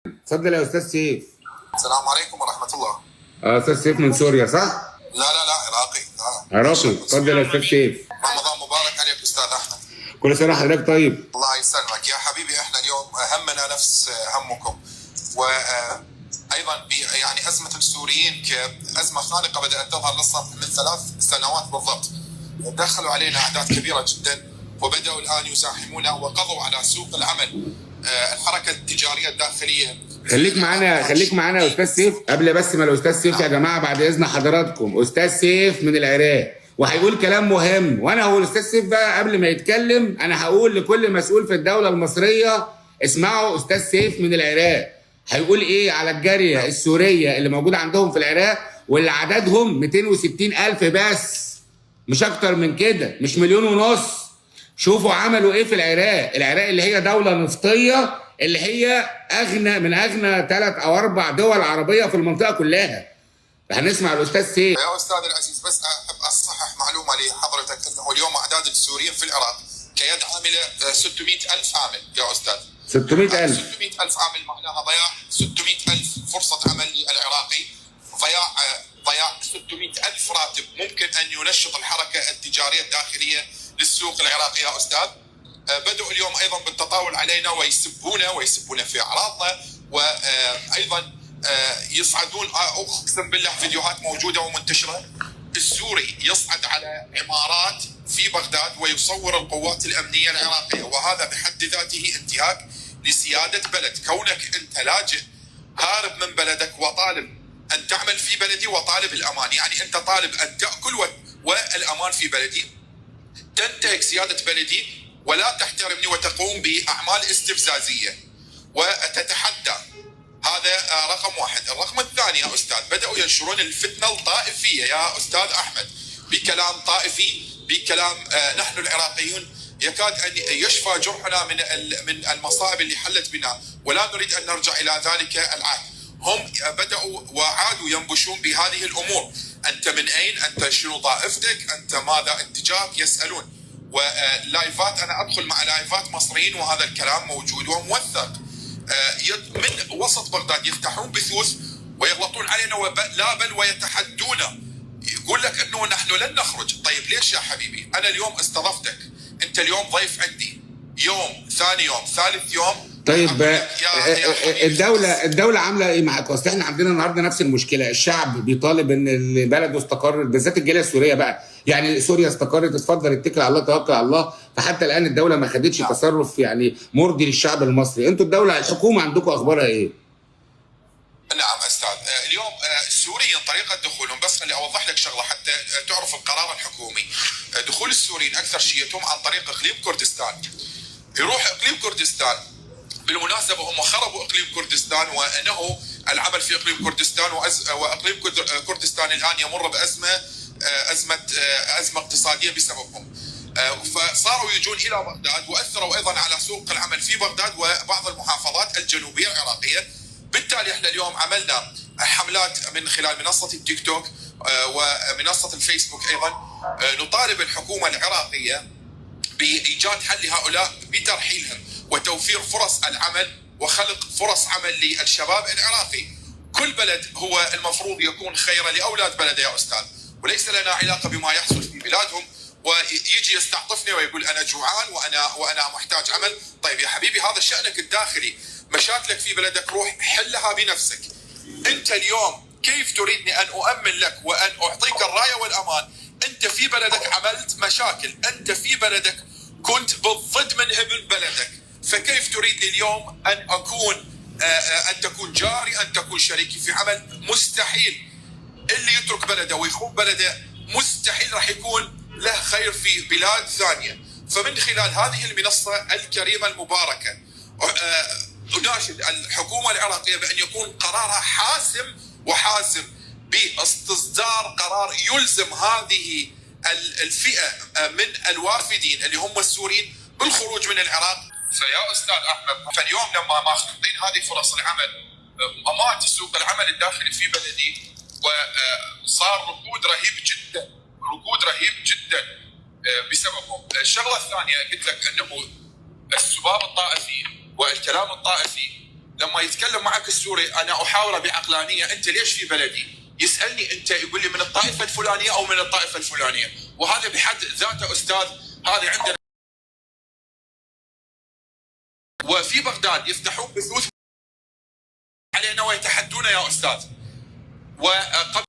اتفضل يا استاذ سيف. السلام عليكم ورحمة الله. استاذ سيف من سوريا صح؟ لا عراقي. عراقي. اتفضل يا استاذ سيف. رمضان مبارك عليك استاذ احمد. كل سنه وحضرتك طيب. الله يسلمك يا حبيبي، احنا اليوم همنا نفس همكم، وايضا يعني ازمه السوريين كازمه خانقه بدات تظهر للصف من 3 سنوات بالضبط. دخلوا علينا اعداد كبيره جدا وبداوا الان يزاحمونا وقضوا على سوق العمل، الحركه التجاريه الداخليه. خليك معانا يا استاذ سيف. قبل بس ما الاستاذ سيف يا جماعه بعد اذن حضراتكم، استاذ سيف من العراق وهيقول كلام مهم، وانا هو الاستاذ سيف بقى قبل ما يتكلم انا هقول لكل مسؤول في الدوله المصريه اسمعوا استاذ سيف من العراق هيقول ايه على الجاريه السوريه اللي موجوده عندهم في العراق، واللي عددهم 260,000 بس، مش اكتر من كده، مش 1.5 مليون. شوفوا عملوا ايه في العراق اللي هي دوله نفطيه، اللي هي من اغنى 3 أو 4 دول عربيه في المنطقه كلها. هنسمع الاستاذ سيف. يا استاذ العزيز، بس احب اصحح معلومه لحضرتك انه اليوم اعداد السوريين في العراق كيد عامله 600,000 عامل يا استاذ. 600,000 600,000 عامل معناها ضياع 600,000 فرصه عمل للعراقي، ضياع 600,000 راتب ممكن ان ينشط الحركه التجاريه الداخليه للسوق العراقي يا استاذ. بدأوا اليوم ايضا بالتطاول علينا ويسبون في اعراضنا، وايضا يصعدون، اقسم بالله فيديوهات موجوده ومنتشره، السوري يصعد على عمارات في بغداد ويصور القوات الامنيه العراقيه، وهذا بحد ذاته انتهاك لسياده بلد. كونك انت لاجئ هارب من بلدك وطالب ان تعمل في بلدي وطالب الامان، يعني انت طالب ان تاكل والامان في بلدي، تنتهك سياده بلدي ولا تحترمني وتقوم باعمال استفزازيه وتتحدى. هذا رقم واحد. الرقم الثاني يا استاذ، بداوا ينشرون الفتنه الطائفيه يا استاذ احمد بكلام طائفي، بكلام نحن العراقيون يكاد ان يشفى جرحنا من المصائب اللي حلت بنا، ولا نريد ان نرجع الى ذلك العهد. هم بداوا وعادوا ينبشون بهذه الامور، انت من اين؟ انت شنو طائفتك؟ انت ماذا اتجاهك؟ يسالون. ولايفات، انا ادخل مع لايفات مصريين وهذا الكلام موجود وموثق، من وسط بغداد يفتحون بثوث ويغلطون علينا لا بل ويتحدونا، يقول لك انه نحن لن نخرج. طيب ليش يا حبيبي؟ انا اليوم استضفتك، انت اليوم ضيف عندي، يوم ثاني يوم ثالث يوم. طيب الدولة عاملة ايه معاك؟ اصل احنا عندنا النهارده نفس المشكلة، الشعب بيطالب ان بلده استقر، بالذات الجالية السورية بقى، يعني سوريا استقرت، اتفضل اتكل على الله توكل على الله، فحتى الان الدولة ما خدتش تصرف يعني مرضي للشعب المصري. انتوا الدولة الحكومة عندكم اخبارها ايه؟ نعم استاذ، اليوم السوريين طريقة دخولهم، بس خلي اوضح لك شغلة حتى تعرف القرار الحكومي. دخول السوريين اكثر شيء عن طريق اقليم كردستان. يروح اقليم كردستان، بالمناسبة هم خربوا اقليم كردستان، وانه العمل في اقليم كردستان واقليم كردستان الان يمر ازمة اقتصادية بسببهم. فصاروا يجون الى بغداد واثروا ايضا على سوق العمل في بغداد وبعض المحافظات الجنوبية العراقية. بالتالي احنا اليوم عملنا حملات من خلال منصة التيك توك ومنصة الفيسبوك ايضا، نطالب الحكومة العراقية بإيجاد حل لهؤلاء بترحيلهم وتوفير فرص العمل وخلق فرص عمل للشباب العراقي. كل بلد هو المفروض يكون خيرا لأولاد بلده يا أستاذ، وليس لنا علاقة بما يحصل في بلادهم، ويجي يستعطفني ويقول أنا جوعان وأنا محتاج عمل. طيب يا حبيبي، هذا شأنك الداخلي، مشاكلك في بلدك روح حلها بنفسك. أنت اليوم كيف تريدني أن أؤمن لك وأن أعطيك الراية والأمان؟ أنت في بلدك عملت مشاكل، أنت في بلدك كنت بالضد من ابن بلدك، فكيف تريدني اليوم أن تكون جاري، أن تكون شريكي في عمل؟ مستحيل. اللي يترك بلده ويخون بلده مستحيل راح يكون له خير في بلاد ثانية. فمن خلال هذه المنصة الكريمة المباركة أناشد الحكومة العراقية بأن يكون قرارها حاسم وحاسم، باستصدار قرار يلزم هذه الفئة من الوافدين اللي هم السوريين بالخروج من العراق. فيا أستاذ أحمد، فاليوم لما ماخذين هذه فرص العمل، أمات سوق العمل الداخلي في بلدي، وصار ركود رهيب جدا بسببهم. الشغلة الثانية قلت لك أنه السباب الطائفي والكلام الطائفي لما يتكلم معك السوري انا احاوره بعقلانيه، انت ليش في بلدي؟ يسالني انت، يقول لي من الطائفه الفلانيه او من الطائفه الفلانيه، وهذا بحد ذاته استاذ. هذه عندنا وفي بغداد يفتحون بثوث علينا ويتحدون يا استاذ. وقبل